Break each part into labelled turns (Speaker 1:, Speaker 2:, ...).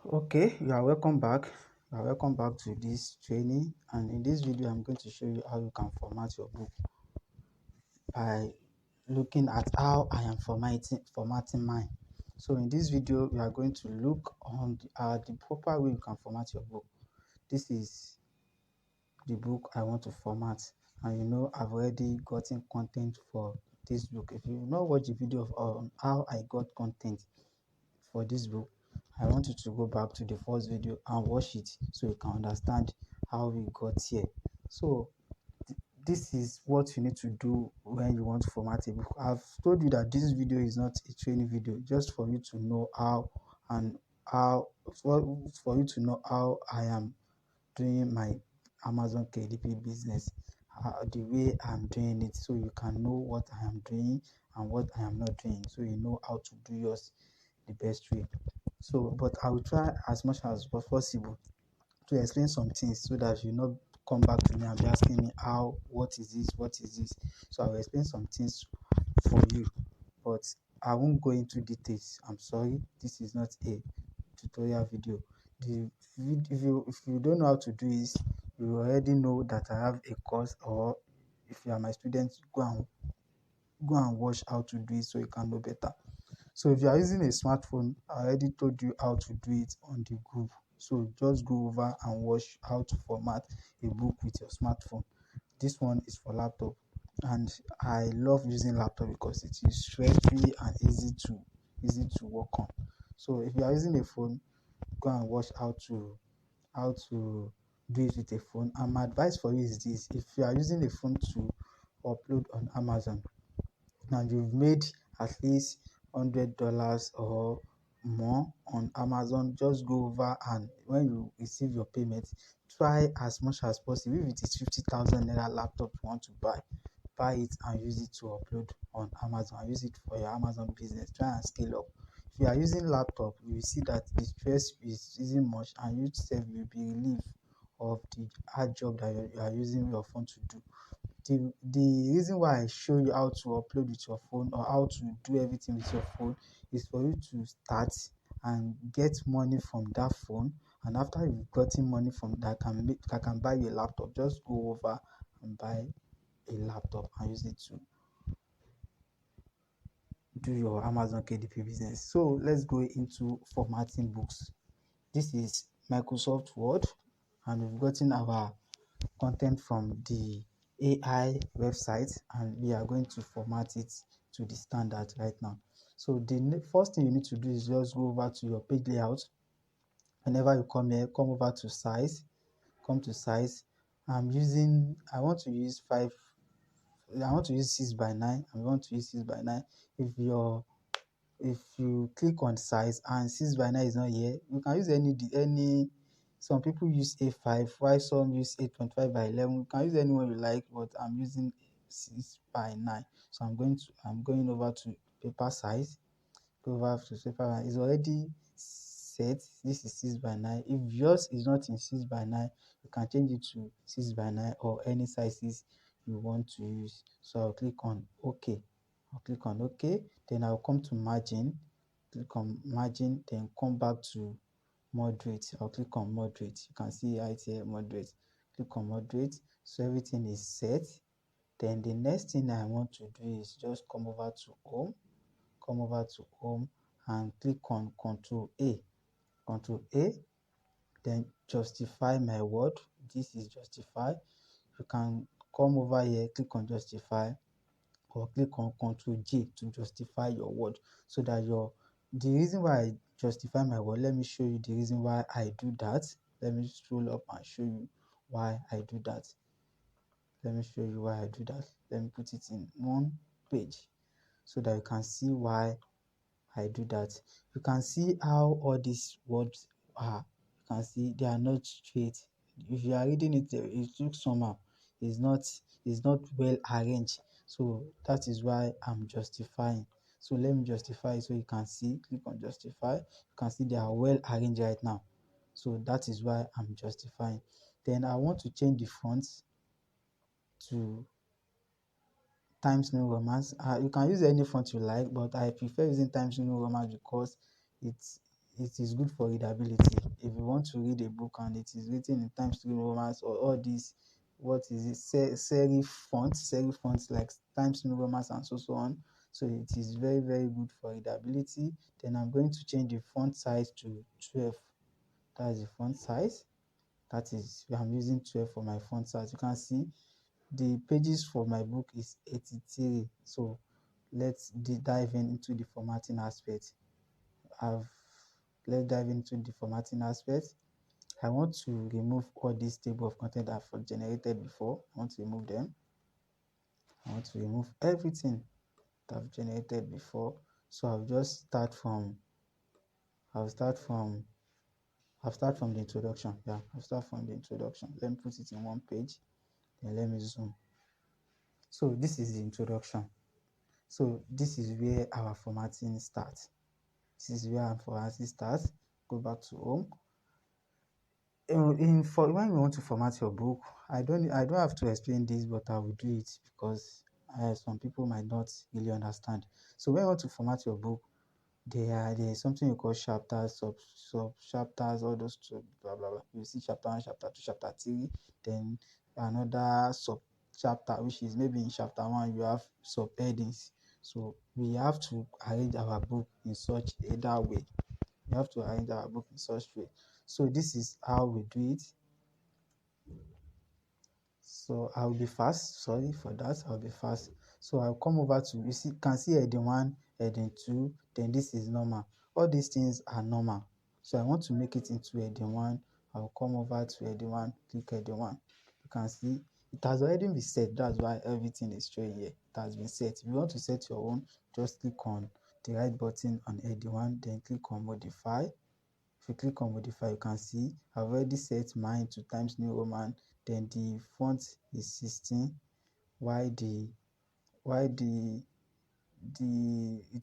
Speaker 1: Okay, you are welcome back. You are welcome back to this training, and in this video I'm going to show you how you can format your book by looking at how I am formatting mine. So in this video we are going to look on the proper way you can format your book. This is the book I want to format, and I've already gotten content for this book. If you not watch the video on how I got content for this book, I want you to go back to the first video and watch it so you can understand how we got here. So this is what you need to do when you want to format a book. I've told you that this video is not a training video, just for you to know how and how for you to know how I am doing my Amazon KDP business, the way I'm doing it, so you can know what I am doing and what I am not doing, so you know how to do yours the best way. So, but I will try as much as possible to explain some things so that you not come back to me and be asking me what is this. So I will explain some things for you, but I won't go into details. I'm sorry, this is not a tutorial video. If you don't know how to do this, you already know that I have a course, or if you are my student, go and watch how to do it so you can know better. So if you are using a smartphone, I already told you how to do it on the group. So just go over and watch how to format a book with your smartphone. This one is for laptop, and I love using laptop because it is stress-free and easy to work on. So if you are using a phone, go and watch how to do it with a phone. And my advice for you is this: if you are using a phone to upload on Amazon, and you've made at least $100 or more on Amazon, just go over and when you receive your payment, try as much as possible. If it is 50,000 naira laptop you want to buy it and use it to upload on Amazon. Use it for your Amazon business. Try and scale up. If you are using laptop, you will see that the stress is using much, and you yourself will be relieved of the hard job that you are using your phone to do. The reason why I show you how to upload with your phone, or how to do everything with your phone, is for you to start and get money from that phone. And after you've gotten money from that, can buy you a laptop. Just go over and buy a laptop and use it to do your Amazon KDP business. So let's go into formatting books. This is Microsoft Word, and we've gotten our content from the AI website, and we are going to format it to the standard right now. So the first thing you need to do is just go over to your page layout. Whenever you come here, come over to size, come to size. I want to use 6 by 9. I want to use 6 by 9. If you click on size and 6 by 9 is not here, you can use any. Some people use A5, while some use 8.5 by 11. You can use any one you like, but I'm using 6 by 9. So I'm going over to paper size. Go over to paper size. It's already set. This is 6 by 9. If yours is not in 6 by 9, you can change it to 6 by 9 or any sizes you want to use. So I'll click on OK. Then I'll come to margin. Click on margin, then come back to moderate. I'll click on moderate. You can see right here, moderate. Click on moderate. So everything is set. Then the next thing I want to do is just come over to home and click on Control A. Then justify my word. This is justify. You can come over here, click on justify, or click on Control J to justify your word, so that the reason why I justify my word, let me show you the reason why I do that. Let me scroll up and show you why I do that. Let me put it in one page so that you can see why I do that. You can see how all these words are. You can see they are not straight. If you are reading it, it looks somehow. It's not well arranged. So that is why I'm justifying. So let me justify so you can see. Click on justify. You can see they are well arranged right now. So that is why I'm justifying. Then I want to change the fonts to Times New Roman. You can use any font you like, but I prefer using Times New Roman because it is good for readability. If you want to read a book and it is written in Times New Romans or all these, what is it, serif fonts like Times New Romans and so on. So it is very, very good for readability. Then I'm going to change the font size to 12. That is the font size. That is, I'm using 12 for my font size. You can see the pages for my book is 83. So let's dive into the formatting aspect. Let's dive into the formatting aspect. I want to remove all these table of content that I've generated before. I want to remove them. I want to remove everything that I've generated before. So I'll start from the introduction. Yeah, I'll start from the introduction. Let me put it in one page. Then let me zoom. So this is the introduction. So this is where our formatting starts. This is where our formatting starts. Go back to home. When you want to format your book, I don't have to explain this, but I will do it because some people might not really understand. So when you want to format your book, there is something you call chapters, sub chapters, all those two, blah blah blah. You see chapter 1, chapter 2, chapter 3, then another sub chapter, which is maybe in chapter 1 you have subheadings. So we have to arrange our book in such a that way. We have to arrange our book in such way. So this is how we do it. So I'll be fast. Sorry for that. I'll be fast. So I'll come over to, can see heading 1, heading 2, then this is normal. All these things are normal. So I want to make it into heading 1. I'll come over to heading 1, click heading 1. You can see it has already been set. That's why everything is showing here. It has been set. If you want to set your own, just click on the right button on heading 1, then click on modify. If you click on modify, you can see I've already set mine to Times New Roman. Then the font is 16, while it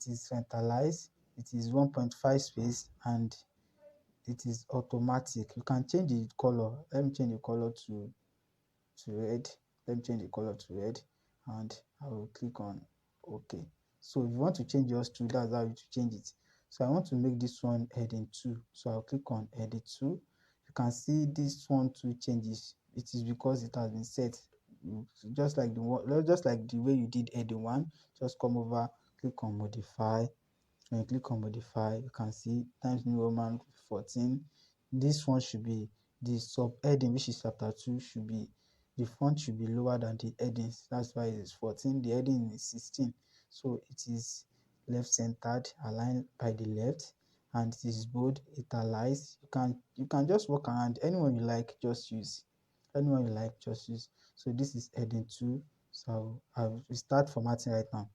Speaker 1: is centralized, it is 1.5 space, and it is automatic. You can change the color. Let me change the color to red. Let me change the color to red, and I will click on OK. So if you want to change yours to, that's how you change it. So I want to make this one heading 2. So I'll click on heading 2. You can see this one too changes. It is because it has been set. Just like the way you did heading 1, just come over, click on modify. When you click on modify, you can see Times New Roman 14. This one should be the subheading, which is chapter 2, should be the font should be lower than the headings. That's why it is 14. The heading is 16. So it is left centered, aligned by the left, and it is bold, italicized. You can just walk around. Anyone you like, just use. Anyone you like, just use. So this is heading 2. So I'll start formatting right now.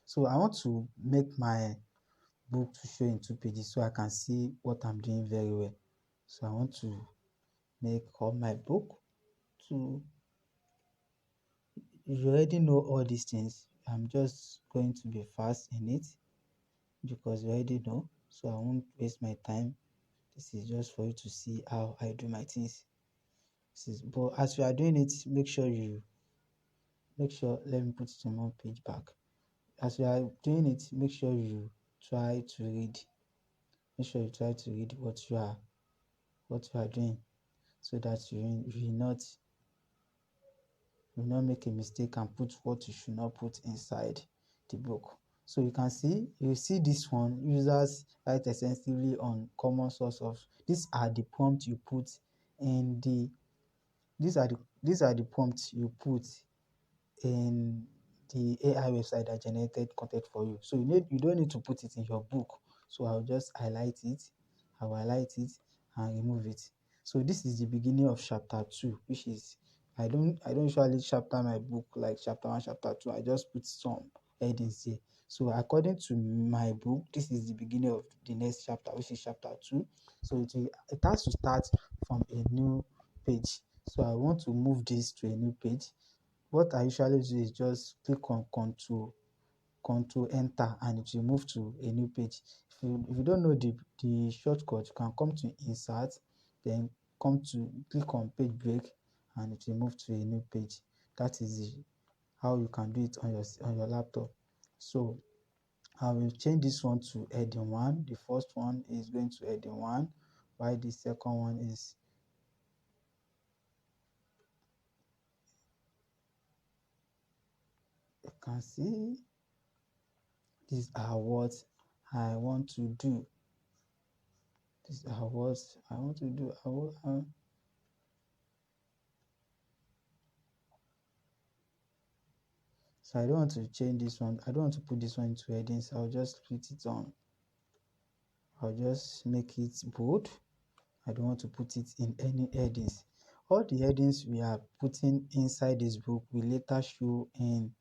Speaker 1: So I want to make my book to show in 2 pages so I can see what I'm doing very well. So I want to make all my book to, you already know all these things. I'm just going to be fast in it because you already know. So I won't waste my time. This is just for you to see how I do my things. But as you are doing it, let me put it on one page back. As you are doing it, make sure you try to read. Make sure you try to read what you are doing, so that you will not make a mistake and put what you should not put inside the book. So you see this one, users write extensively on common source of, these are the prompts you put in the these are the prompts you put in the AI website that generated content for you. So you don't need to put it in your book. So I'll just highlight it. I'll highlight it and remove it. So this is the beginning of chapter 2, which is, I don't usually chapter my book like chapter 1, chapter 2. I just put some headings here. So according to my book, this is the beginning of the next chapter, which is chapter 2. So it has to start from a new page. So I want to move this to a new page. What I usually do is just click on control enter, and it will move to a new page. If you don't know the shortcut, you can come to insert, then click on page break, and it will move to a new page. That is how you can do it on your laptop. So I will change this one to heading 1. The first one is going to heading 1, while the second one is, you can see these are what I want to do. These are what I want to do. So I don't want to change this one. I don't want to put this one into headings. I'll just put it on. I'll just make it bold. I don't want to put it in any headings. All the headings we are putting inside this book will later show in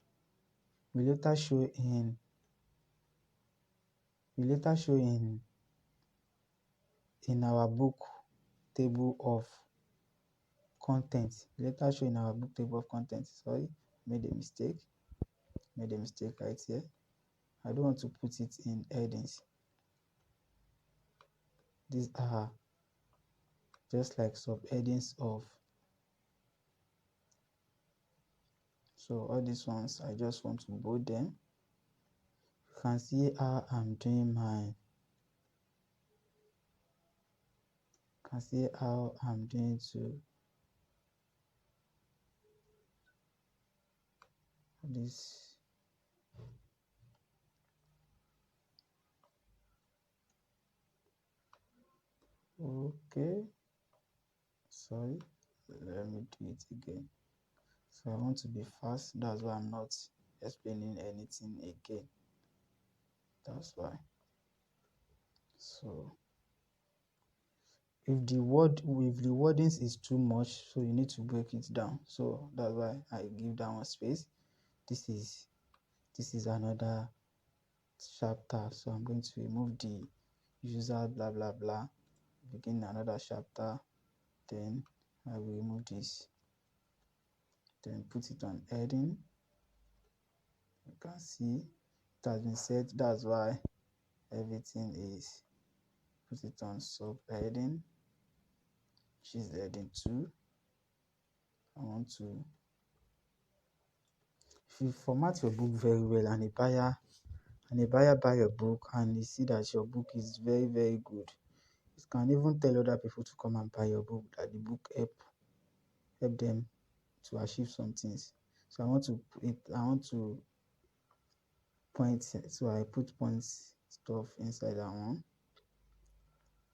Speaker 1: will later show in will later show in our book table of contents. Later show in our book table of contents. Sorry, made a mistake. Made a mistake right here. I don't want to put it in headings. These are just like subheadings of. So all these ones, I just want to bold them. You can see how I'm doing my. Can see how I'm doing to this. Okay, sorry, let me do it again. So I want to be fast. That's why I'm not explaining anything again. That's why. So if the wordings is too much, so you need to break it down. So that's why I give that one space. This is another chapter, so I'm going to remove the user blah blah blah, begin another chapter, then I will remove this, then put it on heading. You can see it has been set. That's why everything is. Put it on subheading, which is heading 2. I want to. If you format your book very well and a buyer buy your book and you see that your book is very very good, you can even tell other people to come and buy your book, that the book help them to achieve some things. So I want to point, so I put points stuff inside that one.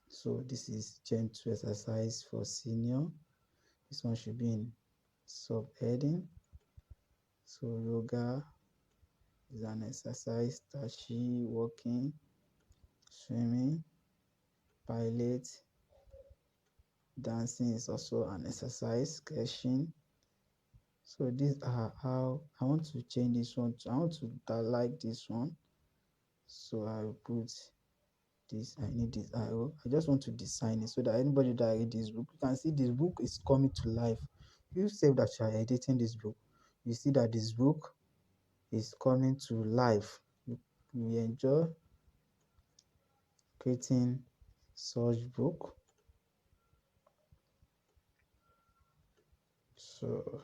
Speaker 1: So this is Gen 2 exercise for senior. This one should be in subheading. So yoga is an exercise, tachi, walking, swimming, pilot, dancing is also an exercise, sketching. So these are how I want to change this one to, I want to like this one. So I will put this, I need this arrow. I just want to design it so that anybody that read this book, you can see this book is coming to life. You say that you are editing this book, you see that this book is coming to life. You enjoy creating such book. So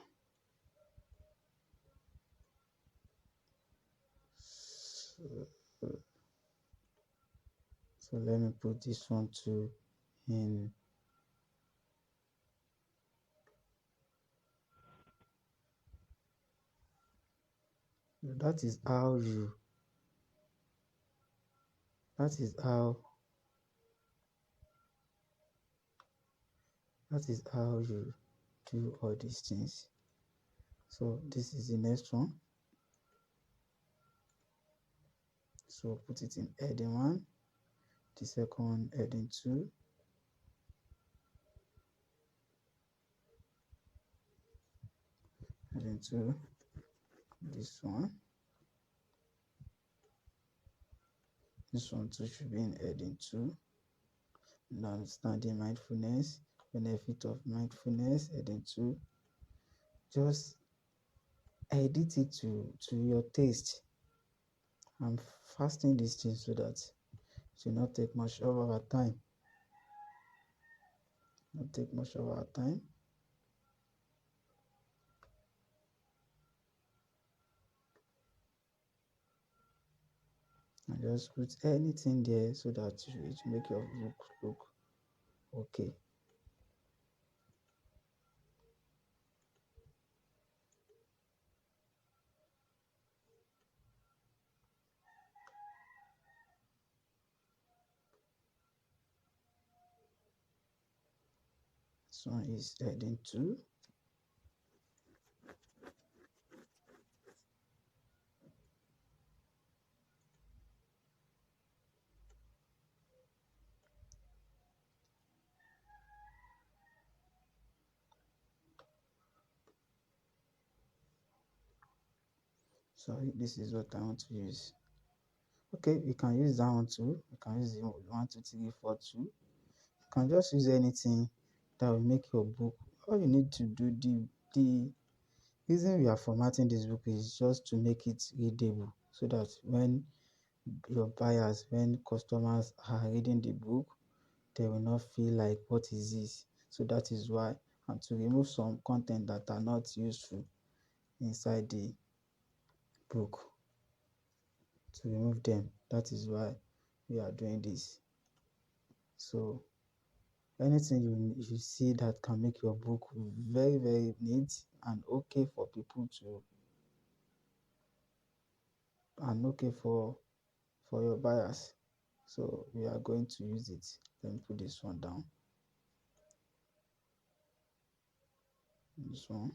Speaker 1: so let me put this one to in. That is how you that is how that is how you do all these things. So this is the next one. So put it in heading 1, the second one heading 2, heading 2, this one too should be in heading 2. Understanding mindfulness, benefit of mindfulness, heading 2. Just edit it to your taste. I'm fasting this thing so that it will not take much of our time. Not take much of our time. And just put anything there so that it make your book look okay. This one is heading 2. Sorry, this is what I want to use. Okay, you can use that one too. You can use the 1, 2, 3, 4, 2. You can just use anything that will make your book. All you need to do, the reason we are formatting this book is just to make it readable, so that when your buyers, when customers are reading the book, they will not feel like, what is this? So that is why, and to remove some content that are not useful inside the book, to remove them. That is why we are doing this. So anything you see that can make your book very, very neat and okay for people to, and okay for your buyers. So we are going to use it. Let me put this one down. This one.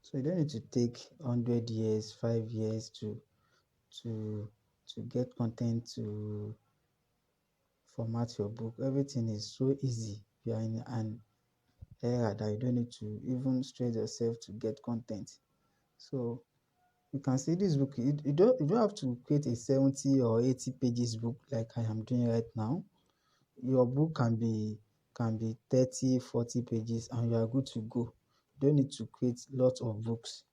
Speaker 1: So you don't need to take 100 years, 5 years to to get content to format your book. Everything is so easy. You are in an era that you don't need to even stress yourself to get content. So you can see this book. You don't have to create a 70 or 80 pages book like I am doing right now. Your book can be 30, 40 pages and you are good to go. You don't need to create lots of books.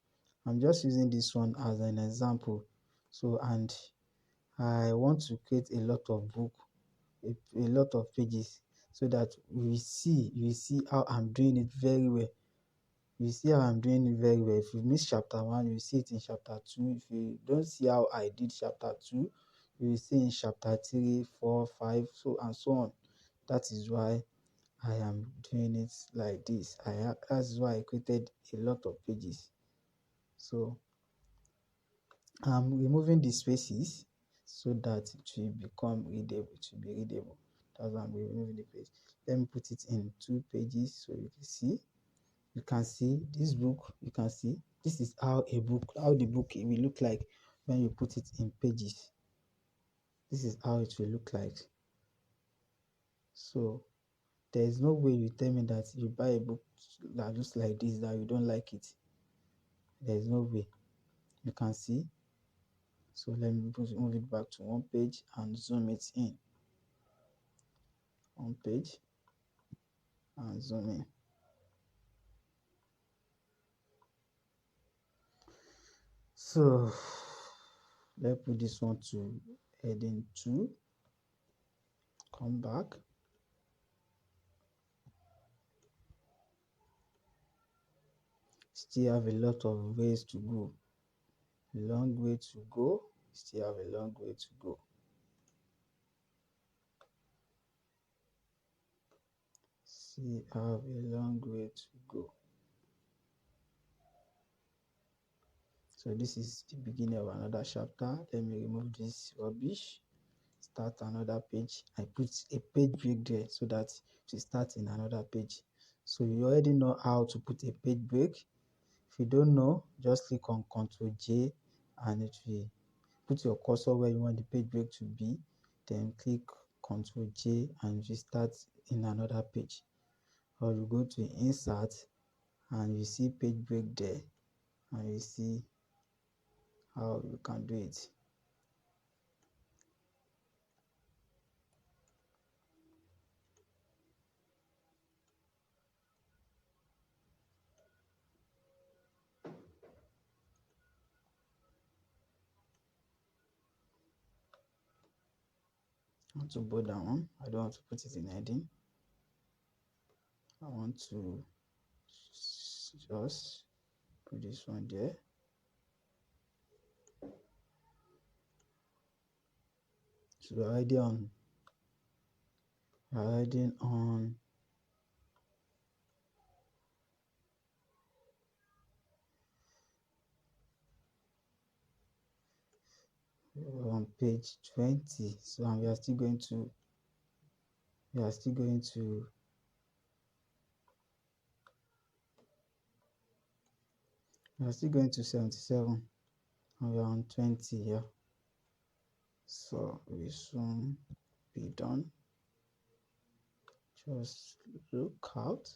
Speaker 1: I'm just using this one as an example. So, and I want to create a lot of book, a lot of pages, so that you see how I'm doing it very well. You see how I'm doing it very well. If you miss chapter 1, you see it in chapter 2. If you don't see how I did chapter 2, you will see in chapter 3, 4, 5, so and so on. That is why I am doing it like this. That's why I created a lot of pages. So I'm removing the spaces so that it will become readable. It will be readable. That's why I'm removing the page. Let me put it in 2 pages so you can see. You can see this book. You can see this is how the book will look like when you put it in pages. This is how it will look like. So there is no way you tell me that you buy a book that looks like this that you don't like it. There is no way. You can see. So let me move it back to one page and zoom it in. One page and zoom in. So let's put this one to heading 2. Come back. Still have a lot of ways to go. Long way to go. Still have a long way to go. Still have a long way to go. So this is the beginning of another chapter. Let me remove this rubbish. Start another page. I put a page break there so that to start in another page. So you already know how to put a page break. If you don't know, just click on Ctrl J and it will put your cursor where you want the page break to be. Then click Ctrl J and you start in another page. Or you go to Insert and you see page break there and you see how you can do it. I want to bold that one. I don't want to put it in heading. I want to just put this one there. So we're already on page 20. So we are still going to we are still going to we are still going to 77, and we are on 20 here. So we soon be done. Just look out.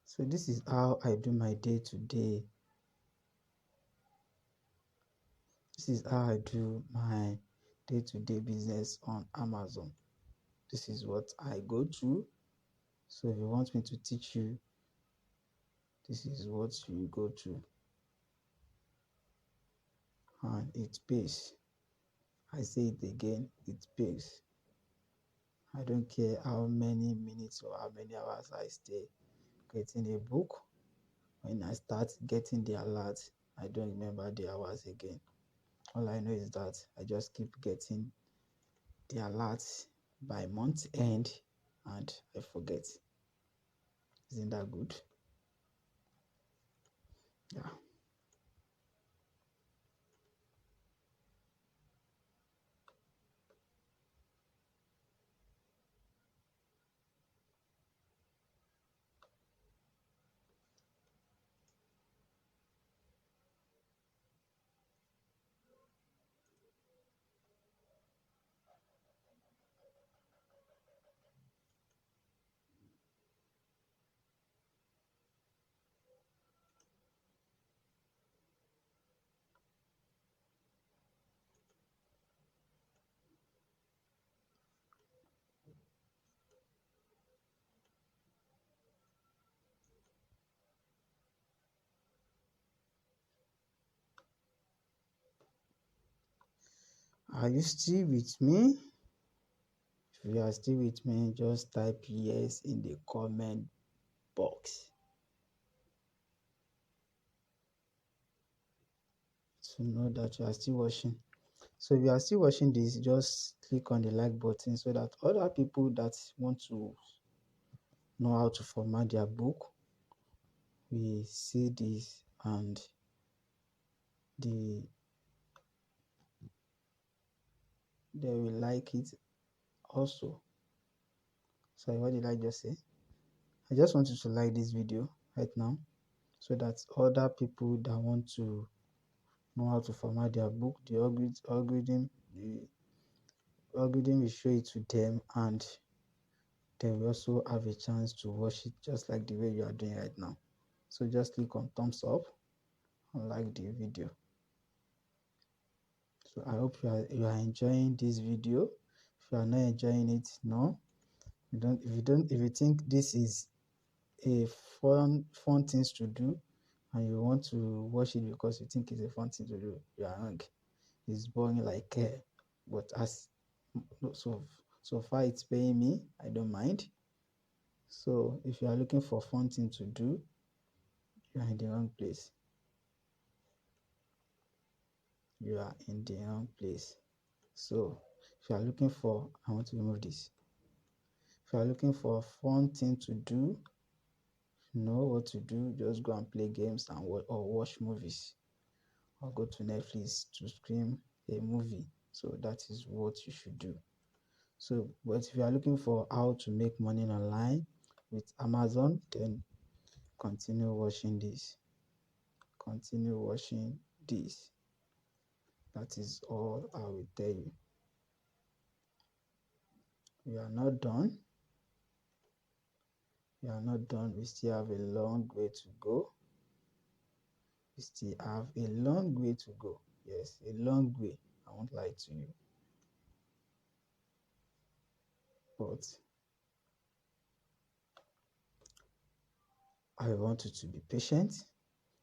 Speaker 1: So this is how I do my day-to-day. This is how I do my day-to-day business on Amazon. This is what I go through. So if you want me to teach you, this is what you go through. And it pays. I say it again, it pays. I don't care how many minutes or how many hours I stay getting a book. When I start getting the alert, I don't remember the hours again. All I know is that I just keep getting the alerts by month end and I forget. Isn't that good? Yeah. Are you still with me? If you are still with me, just type yes in the comment box to know that you are still watching. So if you are still watching this, just click on the like button so that other people that want to know how to format their book will see this and they will like it also. Sorry, what did I just say? I just want you to like this video right now so that other people that want to know how to format their book, the algorithm will show it to them and they will also have a chance to watch it just like the way you are doing right now. So just click on thumbs up and like the video. So I hope you are enjoying this video. If you are not enjoying it, no. If you think this is a fun things to do and you want to watch it because you think it's a fun thing to do, you are wrong. It's boring like care. But as so far it's paying me, I don't mind. So if you are looking for fun thing to do, you are in the wrong place. You are in the wrong place. So if you are looking for, I want to remove this. If you are looking for a fun thing to do, know what to do, just go and play games and or watch movies or go to Netflix to stream a movie. So that is what you should do. So, but if you are looking for how to make money online with Amazon, then continue watching this. Continue watching this. That is all I will tell you. We are not done. We are not done. We still have a long way to go. We still have a long way to go. Yes, a long way. I won't lie to you. But I want you to be patient.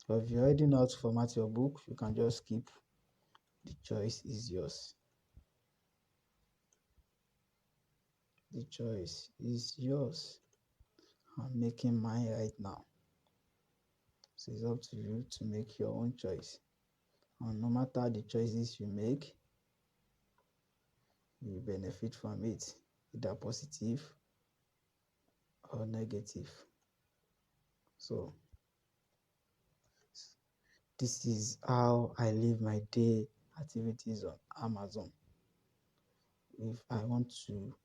Speaker 1: But if you already know how to format your book, you can just skip. The choice is yours. The choice is yours. I'm making mine right now. So it's up to you to make your own choice. And no matter the choices you make, you benefit from it, either positive or negative. So this is how I live my day activities on Amazon. If I want to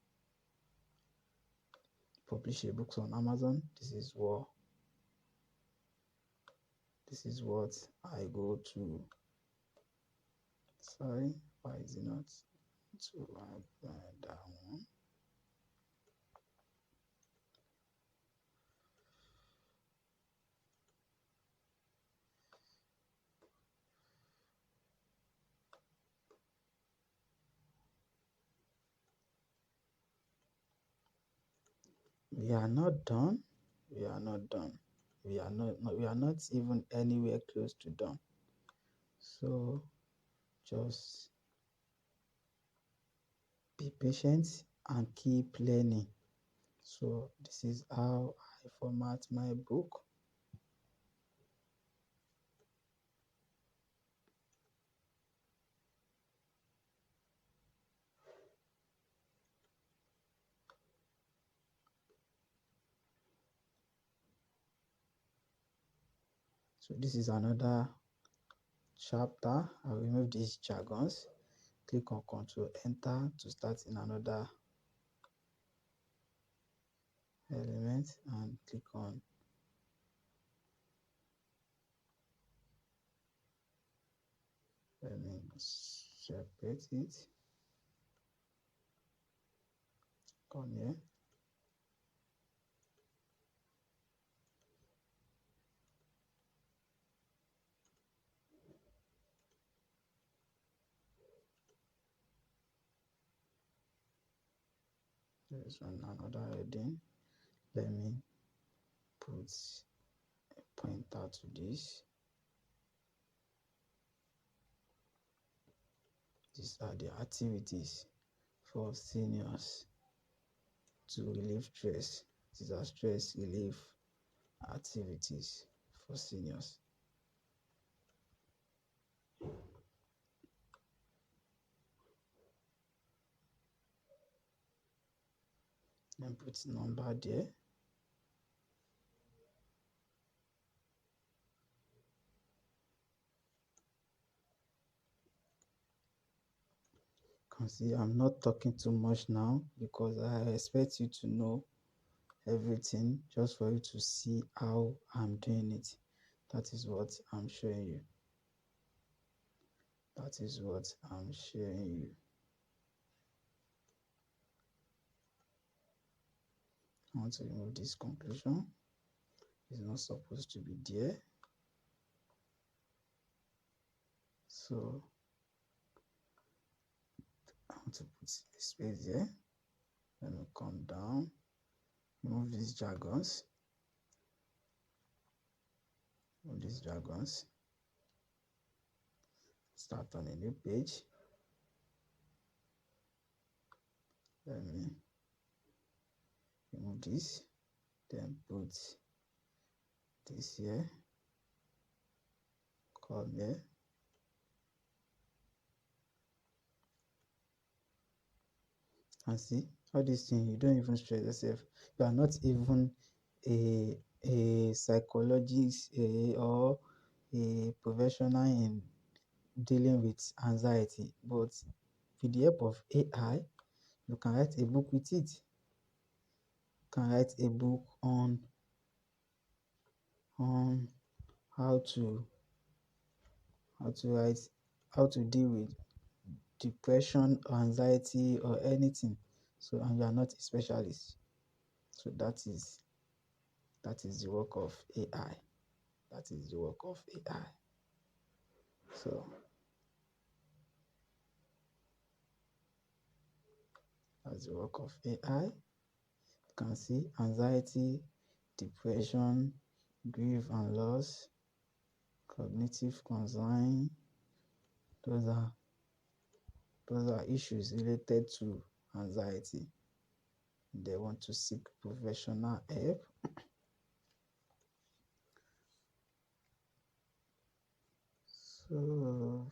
Speaker 1: publish a book on Amazon, this is what I go to. Sorry, why is it not to that one? We are not done. We are not done. We are not even anywhere close to done. So just be patient and keep learning. So this is how I format my book. So this is another chapter. I'll remove these jargons. Click on Control Enter to start in another element and click on let me separate it. Come here. There's another heading. Let me put a pointer to this. These are the activities for seniors to relieve stress. These are stress relief activities for seniors. Then put number there. Can see I'm not talking too much now because I expect you to know everything just for you to see how I'm doing it. That is what I'm showing you. That is what I'm showing you. I want to remove this conclusion. It's not supposed to be there. So I want to put a space there. Let me come down. Remove these jargons. Remove these jargons. Start on a new page. Let me remove this. Then put this here. Come here. And see all these things, you don't even stress yourself. You are not even a psychologist or a professional in dealing with anxiety, but with the help of AI, you can write a book with it. You can write a book on how to write how to deal with depression or anxiety or anything. So and you are not a specialist. So that is the work of AI. That is the work of AI. So that's the work of AI. You can see anxiety, depression, grief and loss, cognitive concern. Those are issues related to anxiety. they want to seek professional help. So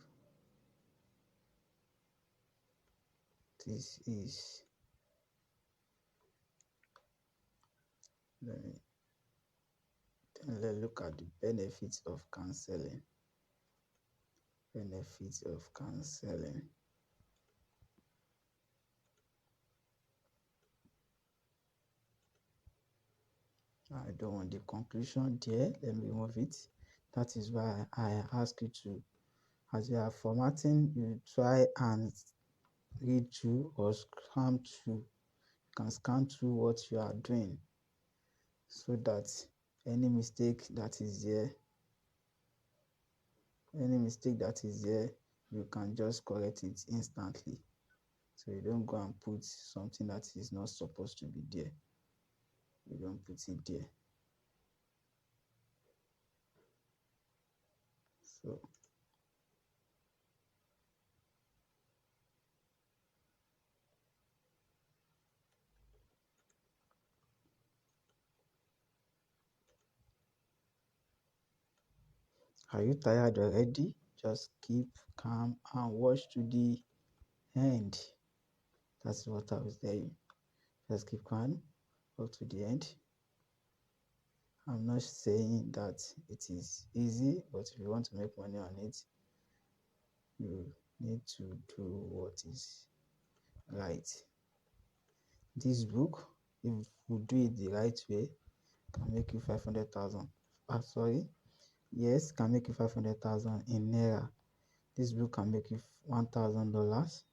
Speaker 1: this is, let me let's look at the benefits of counseling. Benefits of counseling. I don't want the conclusion there. Let me remove it. That is why I ask you to, as you are formatting, you try and read through or scan through. You can scan through what you are doing so that any mistake that is there, you can just correct it instantly. So you don't go and put something that is not supposed to be there. You don't put it there. So are you tired already? Just keep calm and watch to the end. That's what I was saying. Just keep calm, go to the end. I'm not saying that it is easy, but if you want to make money on it, you need to do what is right. This book, if you do it the right way, can make you 500,000. Sorry, yes, can make you 500,000 in naira. This book can make you $1,000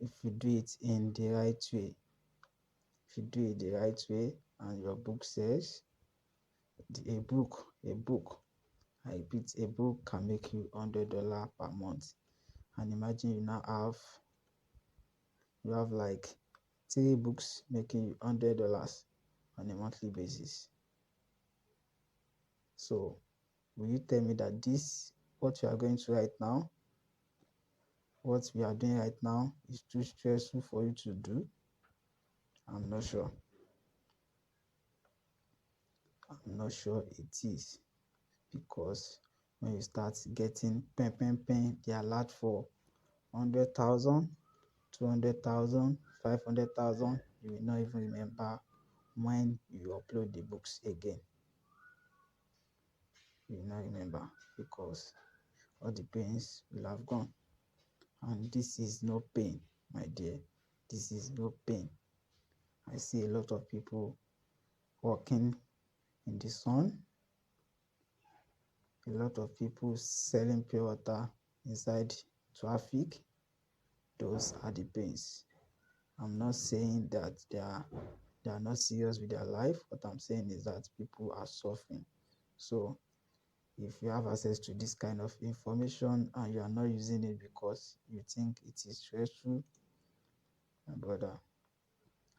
Speaker 1: if you do it in the right way. If you do it the right way and your book says, a book, I repeat, a book can make you $100 per month. And imagine you have like 3 books making you $100 on a monthly basis. So will you tell me that what you are going to write now, what we are doing right now, is too stressful for you to do? I'm not sure. I'm not sure it is, because when you start getting the alert for 100,000, 200,000, 500,000, you will not even remember when you upload the books again. You will not remember, because all the pains will have gone. And this is no pain, my dear. This is no pain. I see a lot of people walking in the sun, a lot of people selling pure water inside traffic. Those are the pains. I'm not saying that they are not serious with their life. What I'm saying is that people are suffering. So if you have access to this kind of information and you are not using it because you think it is stressful, my brother,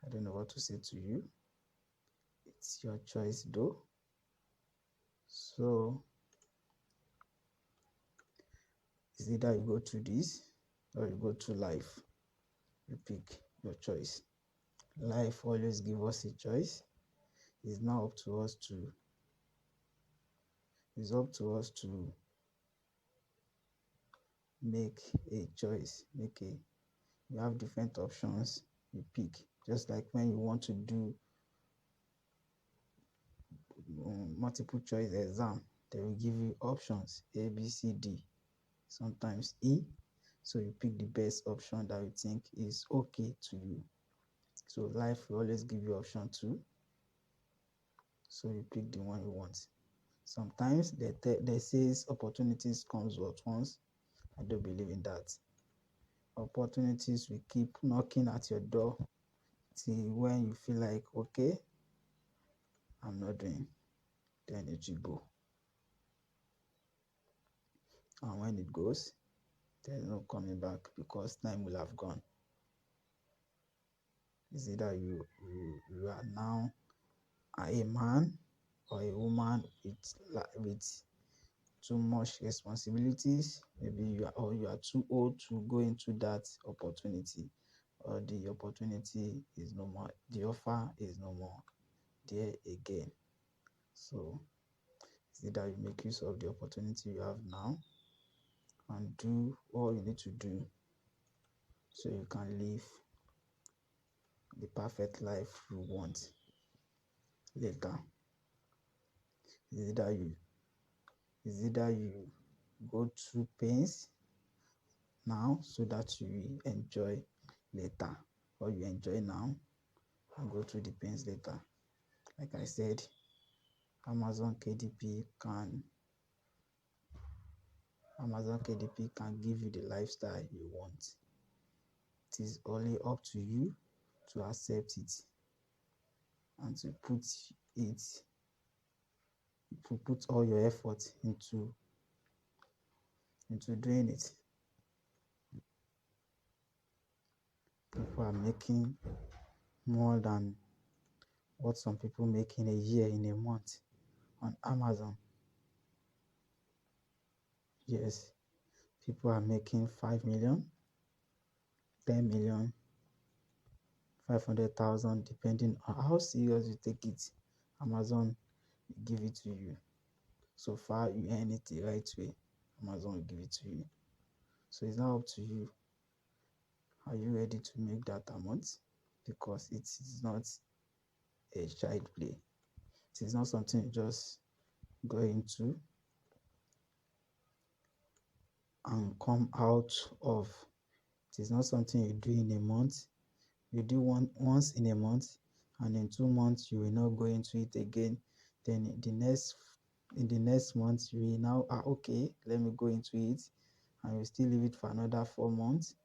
Speaker 1: I don't know what to say to you. It's your choice though. So it's either you go through this or you go through life. You pick your choice. Life always gives us a choice. It's now up to us to make a choice. You have different options, you pick. Just like when you want to do multiple choice exam, they will give you options A, B, C, D, sometimes E. So you pick the best option that you think is okay to you. So life will always give you option 2. So you pick the one you want. Sometimes they says opportunities comes at once. I don't believe in that. Opportunities will keep knocking at your door till when you feel like, okay, I'm not doing, then it will go. And when it goes, there's no coming back, because time will have gone. It's either you are now a man or a woman with too much responsibilities. Maybe you are too old to go into that opportunity, or the opportunity is no more, the offer is no more there again. So it's either you make use of the opportunity you have now and do all you need to do so you can live the perfect life you want later. It's either you it's either you go through pains now so that you enjoy later, or you enjoy now and go through the pains later. Like I said, Amazon KDP can Amazon KDP can give you the lifestyle you want. It is only up to you to accept it and it to put all your effort into doing it. People are making more than what some people make in a year, in a month on Amazon. Yes, people are making 5 million, 10 million, 500,000, depending on how serious you take it. Amazon will give it to you. So far, you earn it the right way, Amazon will give it to you. So it's now up to you. Are you ready to make that amount? Because it is not a child play. It is not something you just go into and come out of. It is not something you do in a month. You do once in a month, and in 2 months you will not go into it again. Then in the next month you will now okay, let me go into it, and you still leave it for another 4 months,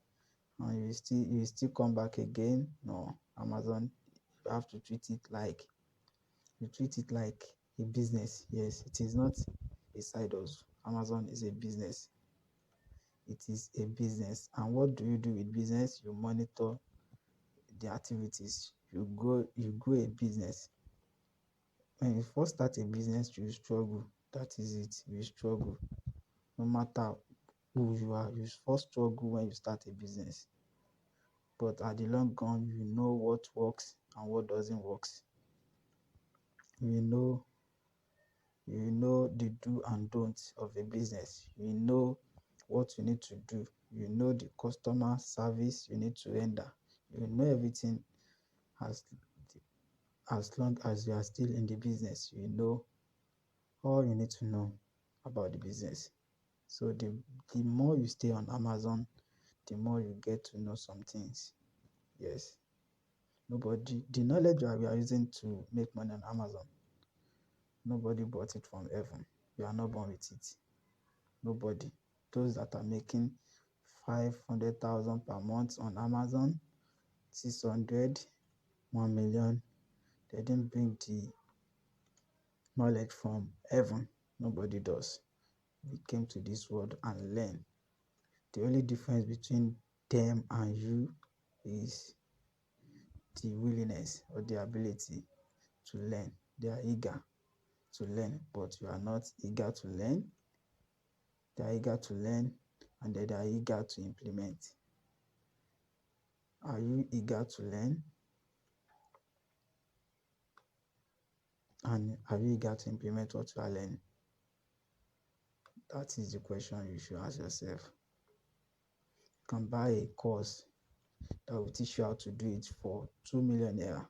Speaker 1: and you still come back again. No, Amazon, you have to treat it like a business. Yes, it is not a side hustle. Amazon is a business. It is a business. And what do you do with business? You monitor the activities. You grow a business. When you first start a business, you struggle. That is it. You struggle. No matter who you are, you first struggle when you start a business. But at the long run, you know what works and what doesn't work. You know the do and don't of a business. You know what you need to do. You know the customer service you need to render. You know everything as as long as you are still in the business. You know all you need to know about the business. So the more you stay on Amazon, the more you get to know some things. Yes. The knowledge we are using to make money on Amazon, nobody bought it from heaven. You are not born with it. Nobody. Those that are making 500,000 per month on Amazon, 600, 1 million, they didn't bring the knowledge from heaven. Nobody does. We came to this world and learn. The only difference between them and you is the willingness or the ability to learn. They are eager to learn, but you are not eager to learn. They are eager to learn, and they are eager to implement. Are you eager to learn? And are you eager to implement what you are learning? That is the question you should ask yourself. You can buy a course that will teach you how to do it for 2 million naira.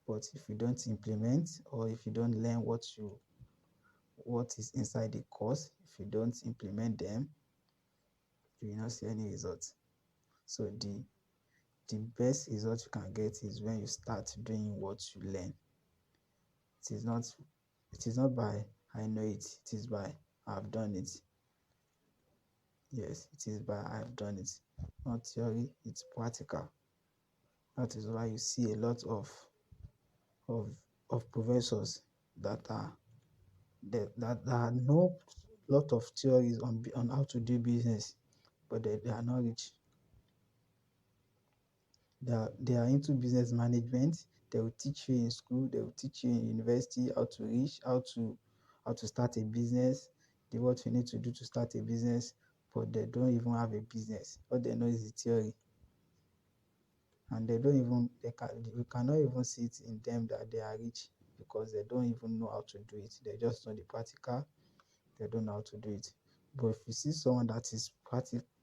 Speaker 1: But if you don't implement, or if you don't learn what is inside the course, if you don't implement them, you will not see any results. So the best result you can get is when you start doing what you learn. It is not by I know it, it is by I've done it. Yes, it is by I've done it. Not theory, it's practical. That is why you see a lot of professors that know lot of theories on how to do business, but they are not rich. They are into business management. They will teach you in school, they will teach you in university how to reach, how to start a business, what you need to do to start a business, but they don't even have a business. All they know is the theory. and they don't even they can you cannot even see it in them that they are rich because they don't even know how to do it. They just know the practical, they don't know how to do it. But if you see someone that is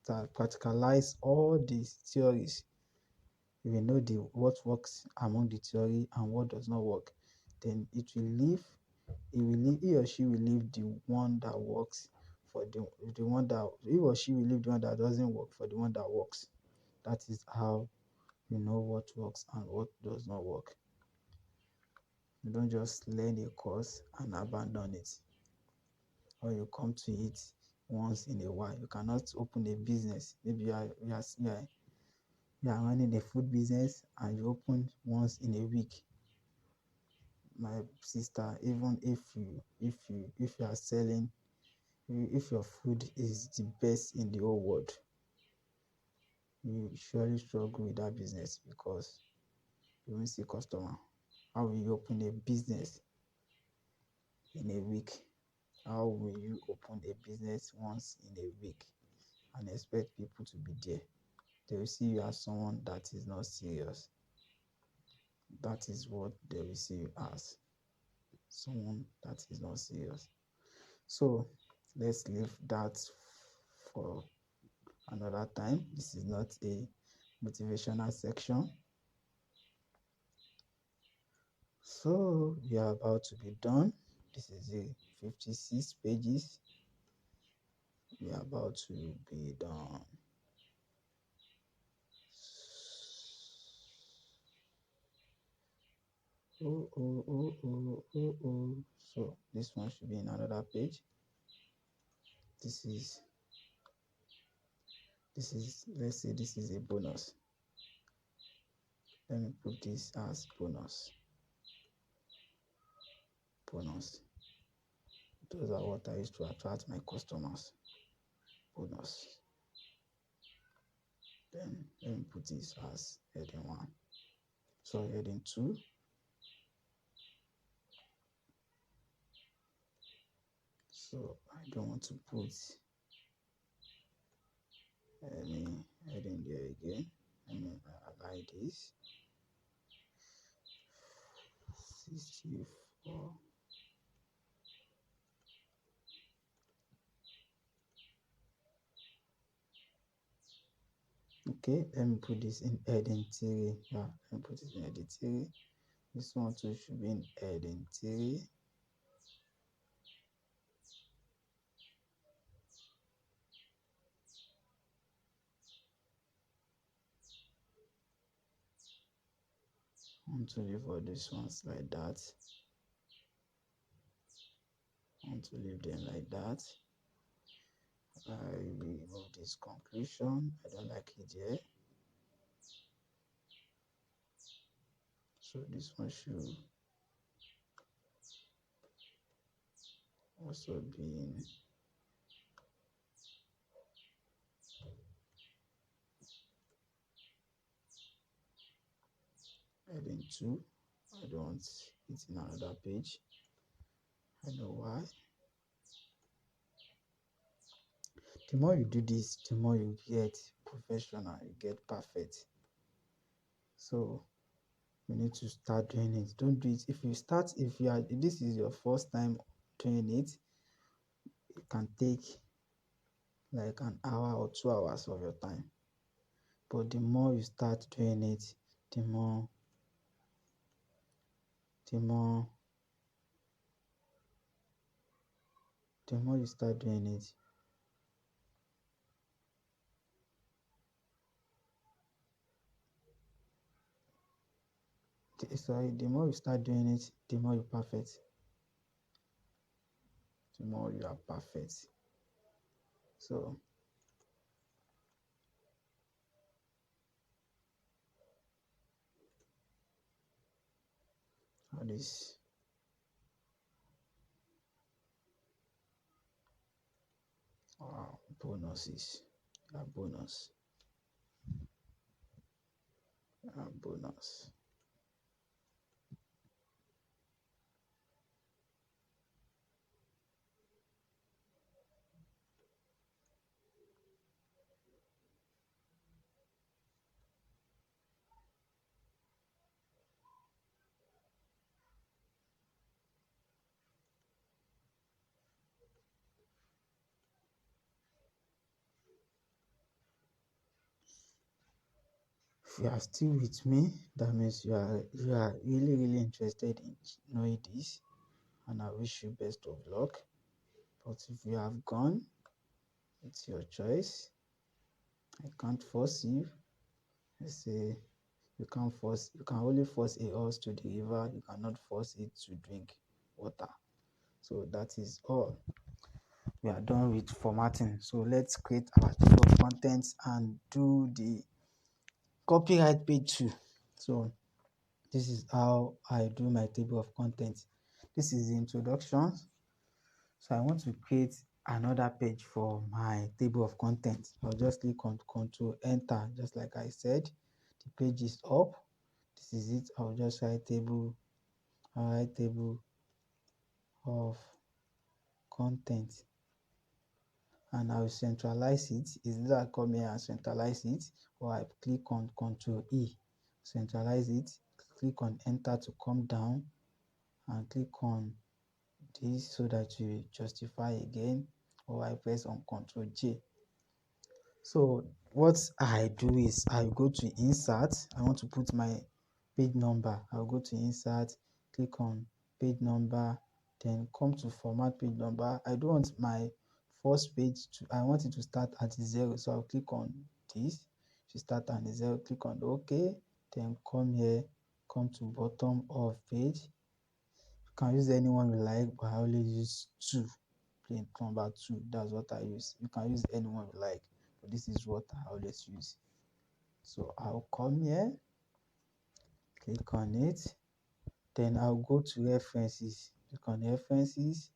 Speaker 1: practicalize all these theories, you will know the what works among the theory and what does not work. Then he or she will leave the one that works for the one that he or she will leave the one that doesn't work for the one that works. That is how you know what works and what does not work. You don't just learn a course and abandon it, or you come to it once in a while. You cannot open a business. Maybe you are running a food business and you open once in a week. My sister, even if you are selling, if your food is the best in the whole world, you surely struggle with that business because you won't see customer. How will you open a business in a week? How will you open a business once in a week and expect people to be there? They will see you as someone that is not serious. That is what they will see you as, someone that is not serious. So let's leave that for another time. This is not a motivational section. So we are about to be done. This is a 56 pages. We are about to be done. Oh. So this one should be in another page. This is let's say this is a bonus. Let me put this as bonus. Bonus. Those are what I use to attract my customers. Bonus. Then let me put this as heading 1. So heading 2. So I don't want to put any heading there again. Let me align this. 64. Okay, let me put this in heading 3. Yeah, let me put it in heading 3. This one too should be in heading 3. I want to leave all these ones like that. I want to leave them like that. I remove this conclusion. I don't like it here. So this one should also be in heading 2. I don't want it in another page. I know why. The more you do this, the more you get professional, you get perfect. So you need to start doing it. Don't do it. If this is your first time doing it, it can take like an hour or 2 hours of your time. But the more you start doing it, the more you start doing it, the more you start doing it, the more you perfect. The more you are perfect. So all these bonuses, bonus, bonus. If you are still with me, that means you are really interested in knowing this, and I wish you best of luck. But if you have gone, it's your choice. I can't force you. I say you can only force a horse to the river, you cannot force it to drink water. So that is all. We are done with formatting. So let's create our table of contents and do the copyright page too. So this is how I do my table of contents. This is the introduction. So I want to create another page for my table of contents. I'll just click on Control Enter, just like I said. The page is up. This is it. I'll just write table of contents, and I will centralize it. Is either I come here and centralize it, or I click on Control E, centralize it, click on Enter to come down, and click on this so that you justify again, or I press on Control J. So what I do is I go to Insert. I want to put my page number. I'll go to Insert, click on page number, then come to Format Page Number. I don't want my first page to, I want it to start at 0, so I'll click on this to start at 0, click on OK, then come here, come to bottom of page. You can use anyone you like, but I always use 2, plain number 2. That's what I use. You can use anyone you like, but this is what I always use. So I'll come here, click on it, then I'll go to references, click on references,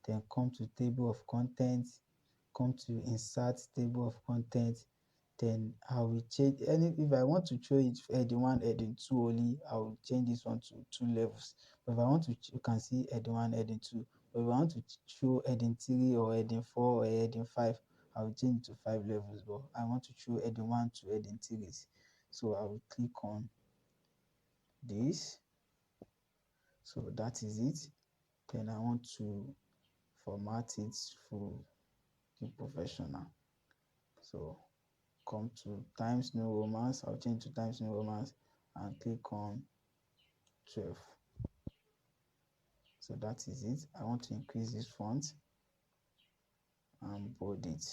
Speaker 1: then come to table of contents, come to insert table of contents, then I will change any, if I want to show it heading 1, heading 2 only, I will change this one to 2 levels. But if I want to, you can see heading 1, heading 2. But if I want to show heading 3 or heading 4 or heading 5, I will change it to 5 levels. But I want to show heading 1 to heading 3, so I will click on this. So that is it. Then I want to format it for the professional. So come to Times New Romance. I'll change to Times New Romance and click on 12. So that is it. I want to increase this font and bold it.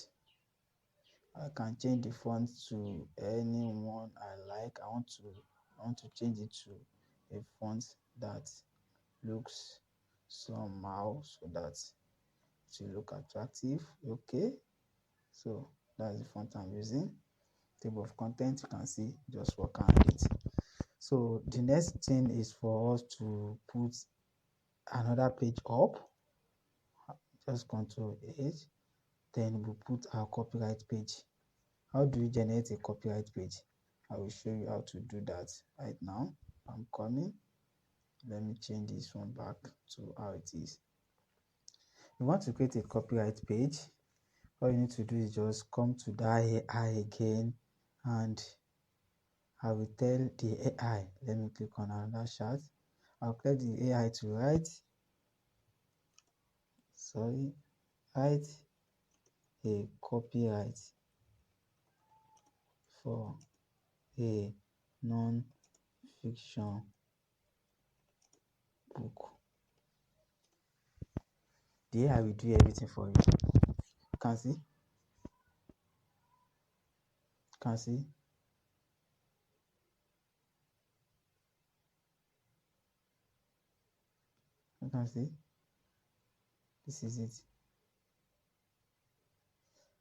Speaker 1: I can change the font to any one I like. I want to change it to a font that looks somehow, so that it will look attractive. Okay, so that's the font I'm using. Table of contents, you can see, just work around it. So the next thing is for us to put another page up. Just Control H, then we'll put our copyright page. How do you generate a copyright page? I will show you how to do that right now. I'm coming. Let me change this one back to how it is. You want to create a copyright page, all you need to do is just come to that AI again, and I will tell the AI, let me click on another chart. I'll tell the AI to write a copyright for a non-fiction book. The AI will do everything for you. You can see? You can see? You can see? This is it.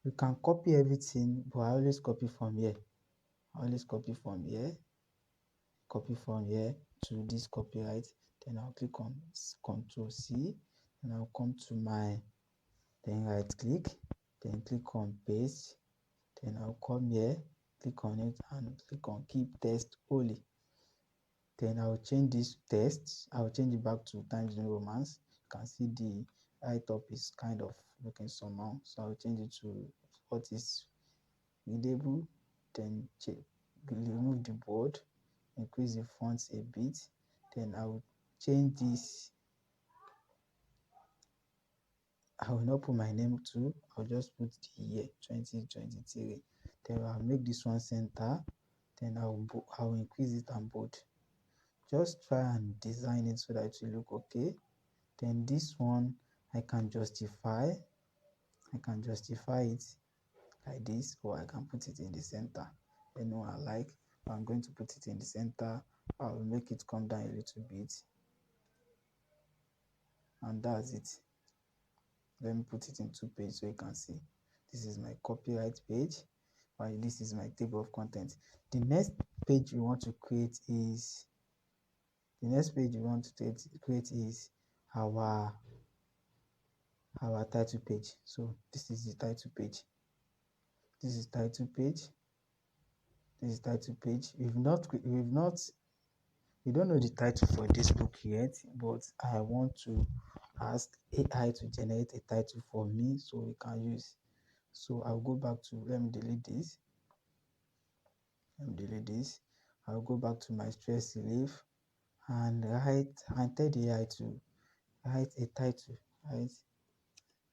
Speaker 1: You can copy everything, but I always copy from here. I always copy from here to this copyright. Then I'll click on Control C, and I'll come to my, then right click, then click on paste, then I'll come here, click on it, and click on keep text only. Then I'll change this text, I'll change it back to Times New Romance. You can see the right up is kind of looking somehow, so I'll change it to what is readable, then remove the bold, increase the fonts a bit, then I will change this. I will not put my name too, I'll just put the year 2023. Then I'll make this one center, then I'll increase it and bold. Just try and design it so that it will look okay. Then this one I can justify it like this, or I can put it in the center. Anyone I like. I'm going to put it in the center. I'll make it come down a little bit, and that's it. Let me put it in two pages so you can see. This is my copyright page, while this is my table of contents. The next page we want to create is our title page. So this is the title page. This is title page. This is title page. We don't know the title for this book yet, but I want to ask AI to generate a title for me so we can use. So I'll go back to, let me delete this. I'll go back to my stress relief and tell the AI to write a title. Write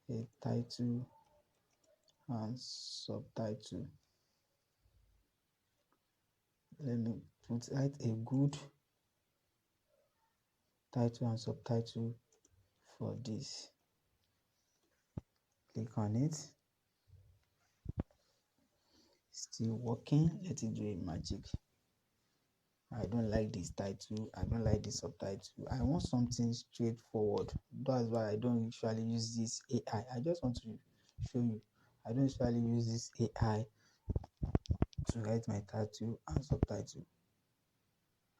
Speaker 1: a title and subtitle. Let me write a good title and subtitle for this. Click on it. Still working. Let it do a magic. I don't like this title. I don't like this subtitle. I want something straightforward. That's why I don't usually use this AI. I just want to show you. I don't usually use this AI to write my title and subtitle.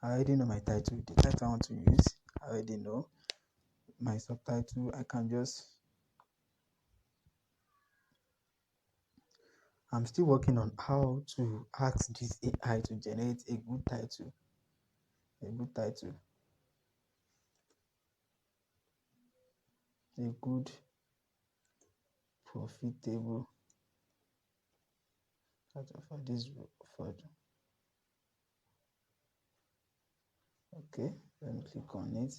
Speaker 1: I already know my title. The title I want to use, I already know. My subtitle, I'm still working on how to ask this AI to generate a good title. A good, profitable title for this book. Okay, let me click on it.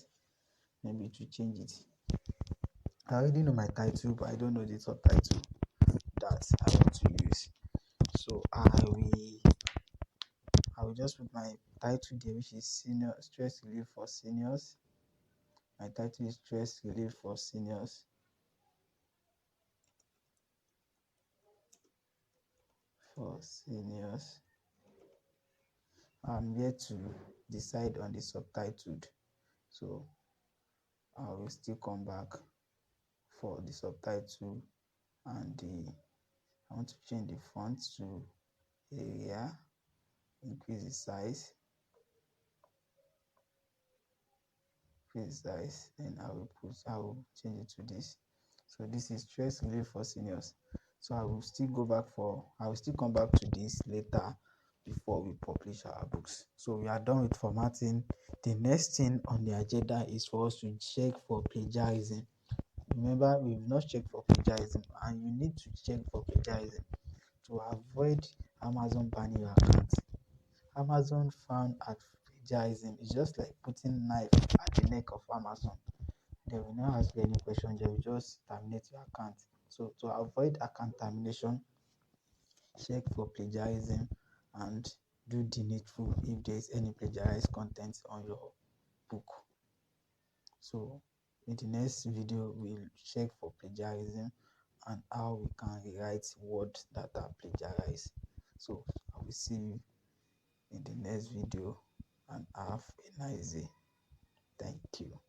Speaker 1: Maybe to change it. I already know my title, but I don't know the subtitle that I want to use. So I will just put my title there, which is Senior Stress Relief for Seniors. My title is Stress Relief for Seniors. I'm yet to decide on the subtitled, so I will still come back for the subtitle, and I want to change the font to Arial, increase the size, then I will change it to this. So this is Stress Relief for Seniors. So I will still come back to this later before we publish our books. So we are done with formatting. The next thing on the agenda is for us to check for plagiarism. Remember, we've not checked for plagiarism, and you need to check for plagiarism to avoid Amazon banning your account. Amazon found at plagiarism is just like putting knife at the neck of Amazon. They will not ask you any question, they will just terminate your account. So to avoid account termination, check for plagiarism and do the needful if there is any plagiarized content on your book. So in the next video, we'll check for plagiarism and how we can rewrite words that are plagiarized. So I will see you in the next video, and have a nice day. Thank you.